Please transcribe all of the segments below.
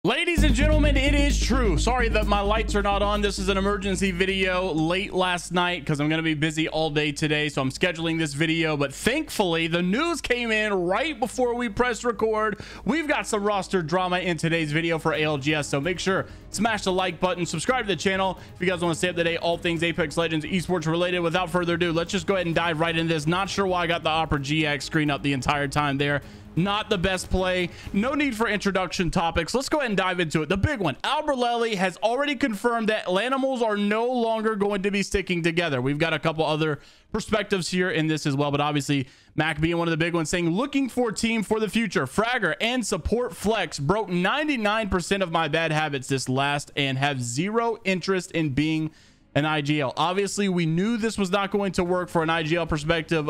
Ladies and gentlemen, it is true. Sorry that my lights are not on. This is an emergency video late last night because I'm going to be busy all day today. So I'm scheduling this video. But thankfully, the news came in right before we pressed record. We've got some roster drama in today's video for ALGS. So make sure, smash the like button, subscribe to the channel if you guys want to stay up to date, all things Apex Legends esports related. Without further ado, let's just go ahead and dive right into this. Not sure why I got the Opera GX screen up the entire time there. Not the best play. No need for introduction topics. Let's go ahead and dive into it. The big one, ALGS has already confirmed that LANimals are no longer going to be sticking together. We've got a couple other perspectives here in this as well, but obviously Mac being one of the big ones, saying looking for a team for the future. Fragger and Support Flex broke 99% of my bad habits this last and have zero interest in being an IGL. Obviously we knew this was not going to work for an IGL perspective.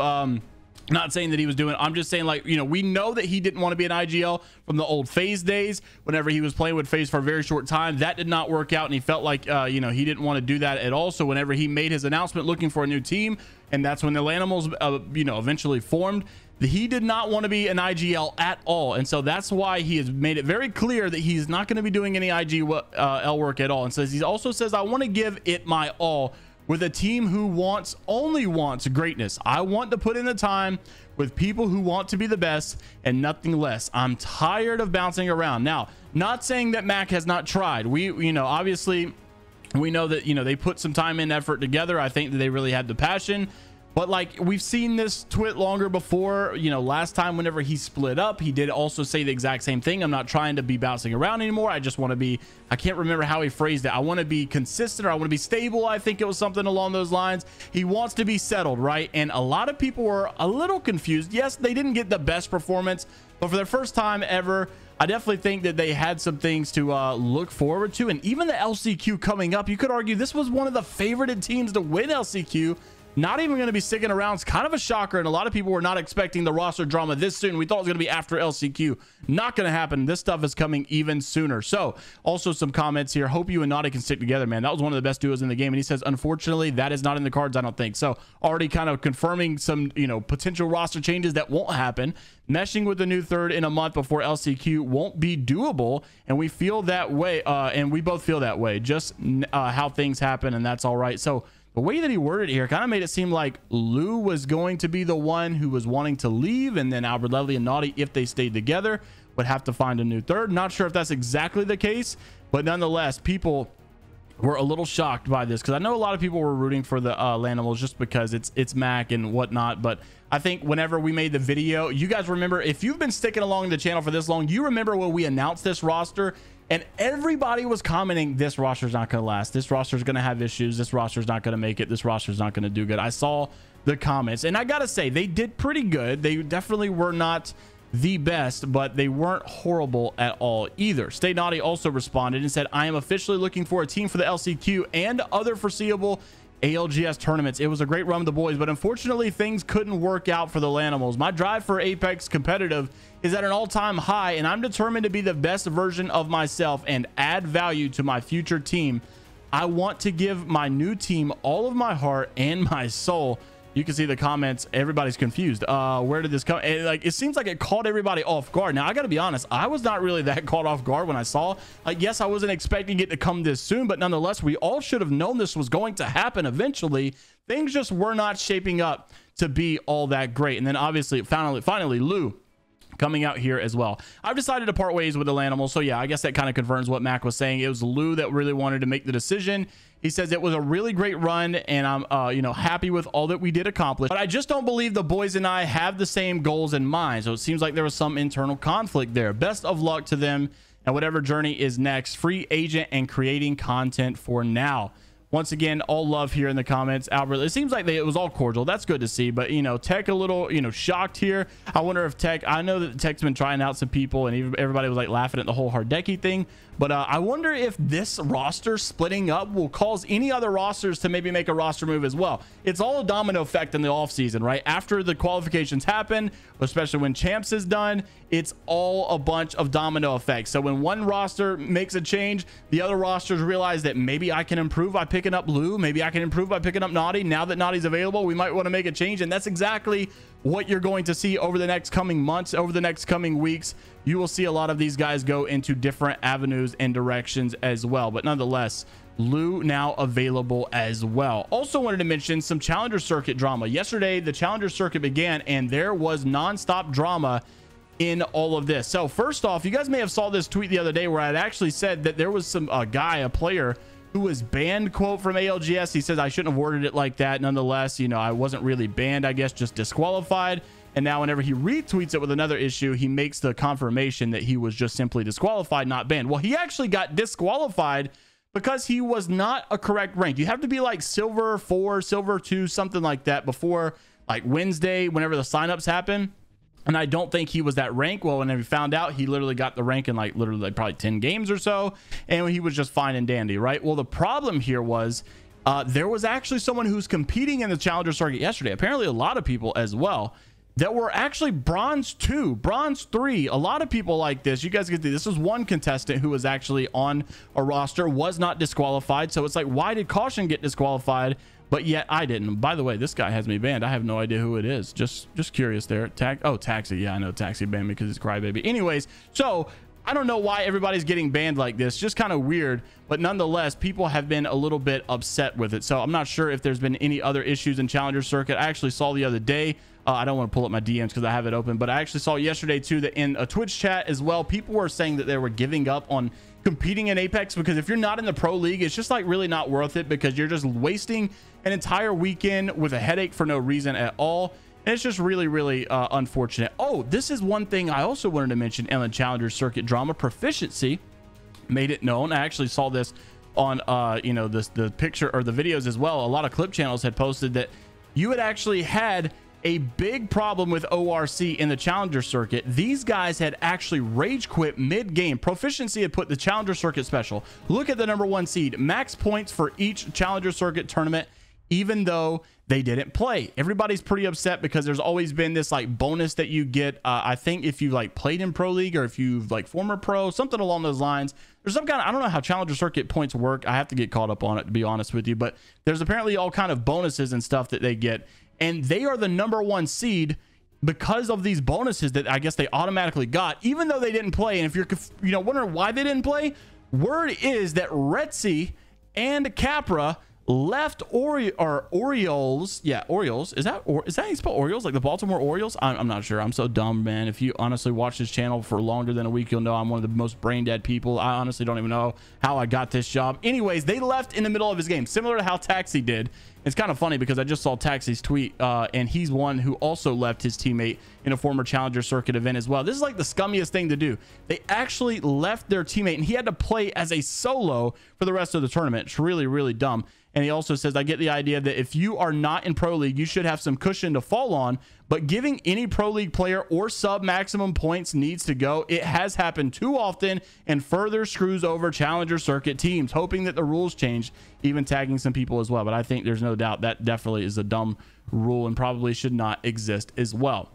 Not saying that he was doing, I'm just saying, like, you know, we know that he didn't want to be an IGL from the old FaZe days. Whenever he was playing with FaZe for a very short time, that did not work out, and he felt like you know, he didn't want to do that at all. So whenever he made his announcement looking for a new team, and that's when the LANimals you know, eventually formed, he did not want to be an IGL at all. And so that's why he has made it very clear that he's not going to be doing any IGL work at all. And says, he also says, I want to give it my all with a team who only wants greatness. I want to put in the time with people who want to be the best and nothing less. I'm tired of bouncing around. Now, not saying that Mac has not tried. You know, obviously we know that, you know, they put some time and effort together. I think that they really had the passion. But like, we've seen this twit longer before. You know, last time whenever he split up, he did also say the exact same thing. I'm not trying to be bouncing around anymore. I just want to be, I can't remember how he phrased it. I want to be consistent, or I want to be stable. I think it was something along those lines. He wants to be settled, right? And a lot of people were a little confused. Yes, they didn't get the best performance, but for their first time ever, I definitely think that they had some things to look forward to. And even the LCQ coming up, you could argue this was one of the favorited teams to win LCQ. Not even going to be sticking around. It's kind of a shocker, and a lot of people were not expecting the roster drama this soon. We thought it was going to be after LCQ. Not going to happen. This stuff is coming even sooner. So also some comments here. Hope you and Naughty can stick together, man. That was one of the best duos in the game. And he says, unfortunately, that is not in the cards, I don't think. So already kind of confirming some, you know, potential roster changes that won't happen. Meshing with the new third in a month before LCQ won't be doable, and we feel that way, and we both feel that way. Just how things happen, and that's all right. So the way that he worded it here kind of made it seem like Lou was going to be the one who was wanting to leave, and then Albert Levy and Naughty, if they stayed together, would have to find a new third. Not sure if that's exactly the case, but nonetheless, people were a little shocked by this, because I know a lot of people were rooting for the LANimals just because it's Mac and whatnot. But I think whenever we made the video, you guys remember, if you've been sticking along the channel for this long, you remember when we announced this roster and everybody was commenting, this roster's not going to last, this roster's going to have issues, this roster's not going to make it, this roster's not going to do good. I saw the comments, and I gotta say, they did pretty good. They definitely were not the best, but they weren't horrible at all either. Stay Naughty also responded and said, I am officially looking for a team for the LCQ and other foreseeable ALGS tournaments. It was a great run with the boys, but unfortunately things couldn't work out for the LANimals. My drive for Apex competitive is at an all-time high, and I'm determined to be the best version of myself and add value to my future team. I want to give my new team all of my heart and my soul. You can see the comments. Everybody's confused. Where did this come? Like, it seems like it caught everybody off guard. Now, I got to be honest. I was not really that caught off guard when I saw. Like, yes, I wasn't expecting it to come this soon, but nonetheless, we all should have known this was going to happen eventually. Things just were not shaping up to be all that great. And then, obviously, finally, Lou coming out here as well. I've decided to part ways with the LANimals. So yeah, I guess that kind of confirms what Mac was saying. It was Lou that really wanted to make the decision. He says it was a really great run, and I'm you know, happy with all that we did accomplish, but I just don't believe the boys and I have the same goals in mind. So it seems like there was some internal conflict there. Best of luck to them and whatever journey is next. Free agent and creating content for now. Once again, all love here in the comments. Albert, it seems like it was all cordial. That's good to see. But, you know, Tech a little, you know, shocked here. I wonder if Tech, I know that Tech's been trying out some people, and everybody was like laughing at the whole Hardeki thing. But I wonder if this roster splitting up will cause any other rosters to maybe make a roster move as well. It's all a domino effect in the offseason, right? After the qualifications happen, especially when Champs is done, it's all a bunch of domino effects. So when one roster makes a change, the other rosters realize that maybe I can improve by picking picking up Lou. Maybe I can improve by picking up Naughty. Now that Naughty's available, we might want to make a change. And that's exactly what you're going to see over the next coming months, over the next coming weeks. You will see a lot of these guys go into different avenues and directions as well. But nonetheless, Lou now available as well. Also wanted to mention some Challenger Circuit drama. Yesterday, the Challenger Circuit began, and there was nonstop drama in all of this. So first off, you guys may have saw this tweet the other day where I'd actually said that there was some a player who was banned, quote, from ALGS. He says I shouldn't have worded it like that. Nonetheless, you know, I wasn't really banned, I guess, just disqualified. And now whenever he retweets it with another issue, he makes the confirmation that he was just simply disqualified, not banned. Well, he actually got disqualified because he was not a correct rank. You have to be like silver 4, silver 2, something like that before like Wednesday, whenever the signups happen. And I don't think he was that rank. Well, whenever he found out, he literally got the rank in like literally like probably 10 games or so. And he was just fine and dandy, right? Well, the problem here was there was actually someone who's competing in the Challenger Circuit yesterday. Apparently a lot of people as well that were actually bronze 2, bronze 3. A lot of people like this. You guys get this was one contestant who was actually on a roster, was not disqualified. So it's like, why did Caution get disqualified, but yet I didn't? By the way, this guy has me banned. I have no idea who it is. Just curious there. Taxi. Yeah, I know Taxi banned me because he's Crybaby. Anyways, so I don't know why everybody's getting banned like this. Just kind of weird, but nonetheless, people have been a little bit upset with it. So I'm not sure if there's been any other issues in Challenger Circuit. I actually saw the other day, I don't want to pull up my DMs because I have it open, but I actually saw yesterday too that in a Twitch chat as well, people were saying that they were giving up on competing in Apex because if you're not in the pro league, it's just like really not worth it because you're just wasting an entire weekend with a headache for no reason at all. And it's just really unfortunate. Oh, this is one thing I also wanted to mention in the Challenger Circuit drama. Proficiency made it known. I actually saw this on you know, the picture or the videos as well. A lot of clip channels had posted that you had actually had a big problem with ORC in the Challenger Circuit. These guys had actually rage quit mid-game. Proficiency had put the Challenger Circuit special. Look at the #1 seed. Max points for each Challenger Circuit tournament, even though they didn't play. Everybody's pretty upset because there's always been this like bonus that you get. I think if you like played in Pro League or if you've like former pro, something along those lines. There's some kind of, I don't know how Challenger Circuit points work. I have to get caught up on it, to be honest with you. But there's apparently all kind of bonuses and stuff that they get. And they are the #1 seed because of these bonuses that I guess they automatically got, even though they didn't play. And if you're, you know, wondering why they didn't play, word is that Retzi and Capra left Orioles. Yeah, Orioles. Is that how you spell Orioles? Like the Baltimore Orioles? I'm not sure. I'm so dumb, man. If you honestly watch this channel for longer than a week, you'll know I'm one of the most brain dead people. I honestly don't even know how I got this job. Anyways, they left in the middle of his game, similar to how Taxi did. It's kind of funny because I just saw Taxi's tweet and he's one who also left his teammate in a former Challenger Circuit event as well. This is like the scummiest thing to do. They actually left their teammate and he had to play as a solo for the rest of the tournament. It's really dumb. And he also says, I get the idea that if you are not in Pro League, you should have some cushion to fall on, but giving any Pro League player or sub maximum points needs to go. It has happened too often and further screws over Challenger Circuit teams, hoping that the rules change, even tagging some people as well. But I think there's no doubt that definitely is a dumb rule and probably should not exist as well.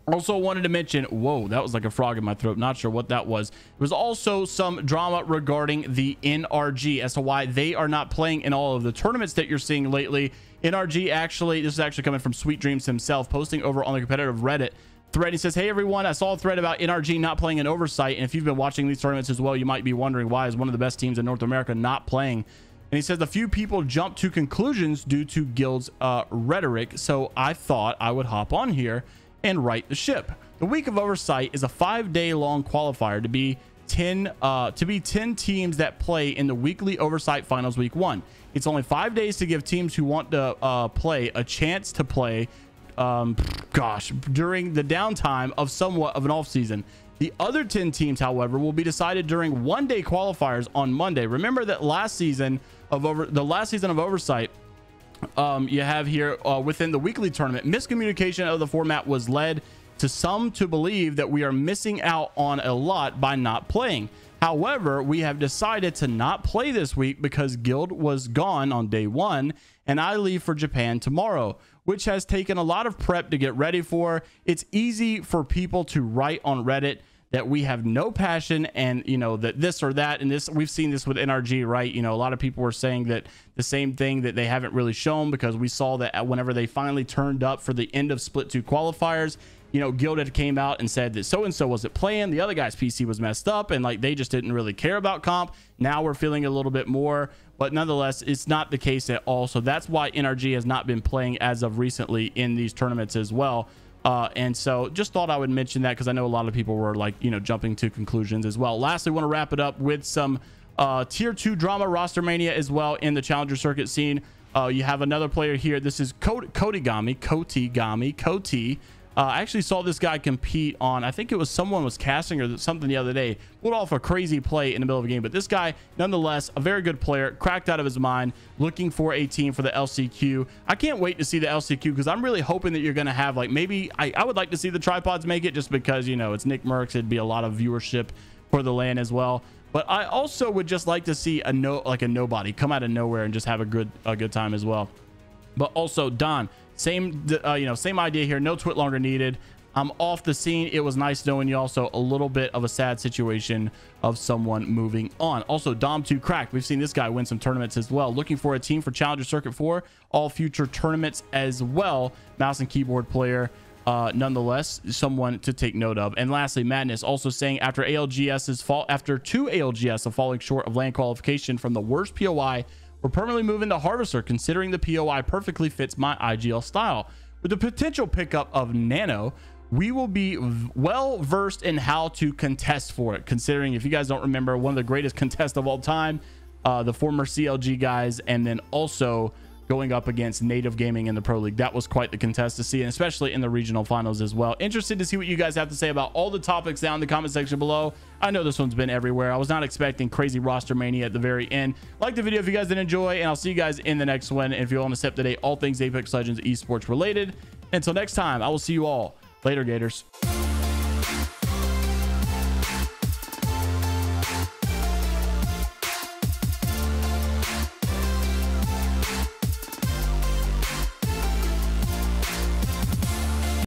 Also wanted to mention, whoa, that was like a frog in my throat. Not sure what that was. There was also some drama regarding the NRG as to why they are not playing in all of the tournaments that you're seeing lately. NRG actually, this is actually coming from Sweet Dreams himself, posting over on the competitive Reddit thread. He says, hey everyone, I saw a thread about NRG not playing in Oversight. And if you've been watching these tournaments as well, you might be wondering why is one of the best teams in North America not playing. And he says a few people jumped to conclusions due to Guild's rhetoric. So I thought I would hop on here and right the ship. The week of Oversight is a 5-day long qualifier to be 10 teams that play in the weekly Oversight finals week 1. It's only 5 days to give teams who want to play a chance to play during the downtime of somewhat of an off season. The other 10 teams, however, will be decided during 1-day qualifiers on Monday. Remember that last season of Oversight, you have here within the weekly tournament, miscommunication of the format was led to some to believe that we are missing out on a lot by not playing. However, we have decided to not play this week because Guild was gone on day 1 and I leave for Japan tomorrow, which has taken a lot of prep to get ready for. It's easy for people to write on Reddit that we have no passion, and you know, that this or that, and this, we've seen this with NRG, right? You know, a lot of people were saying that the same thing, that they haven't really shown, because we saw that whenever they finally turned up for the end of Split 2 qualifiers, you know, Gilded came out and said that so-and-so wasn't playing, the other guy's PC was messed up, and like they just didn't really care about comp. Now we're feeling a little bit more, but nonetheless, it's not the case at all. So that's why NRG has not been playing as of recently in these tournaments as well. And so just thought I would mention that, because I know a lot of people were like, you know, jumping to conclusions as well. Lastly, want to wrap it up with some tier 2 drama, roster mania as well in the challenger circuit scene. You have another player here. This is Kotigami. I actually saw this guy compete on, I think it was someone was casting or something the other day, pulled off a crazy play in the middle of a game. But this guy, nonetheless, a very good player, cracked out of his mind, looking for a team for the LCQ. I can't wait to see the LCQ, because I'm really hoping that you're going to have, like, maybe I would like to see the tripods make it, just because, you know, it's Nick Merckx. It'd be a lot of viewership for the LAN as well. But I also would just like to see a nobody come out of nowhere and just have a good time as well. But also Don, same idea here. No twit longer needed. I'm off the scene. It was nice knowing you. Also a little bit of a sad situation of someone moving on. Also Dom2 cracked. We've seen this guy win some tournaments as well. Looking for a team for Challenger Circuit 4, all future tournaments as well. Mouse and keyboard player. Nonetheless, someone to take note of. And lastly, Madness also saying after two ALGS of falling short of LAN qualification from the worst POI, we're permanently moving to Harvester, considering the POI perfectly fits my IGL style. With the potential pickup of Nano, we will be well versed in how to contest for it, considering, if you guys don't remember, one of the greatest contests of all time, the former CLG guys, and then also going up against Native Gaming in the Pro League. That was quite the contest to see, and especially in the regional finals as well. Interested to see what you guys have to say about all the topics down in the comment section below. I know this one's been everywhere. I was not expecting crazy roster mania at the very end. Like the video if you guys did enjoy, and I'll see you guys in the next one. And if you want to stay up to date, all things Apex Legends esports related. Until next time, I will see you all later, Gators.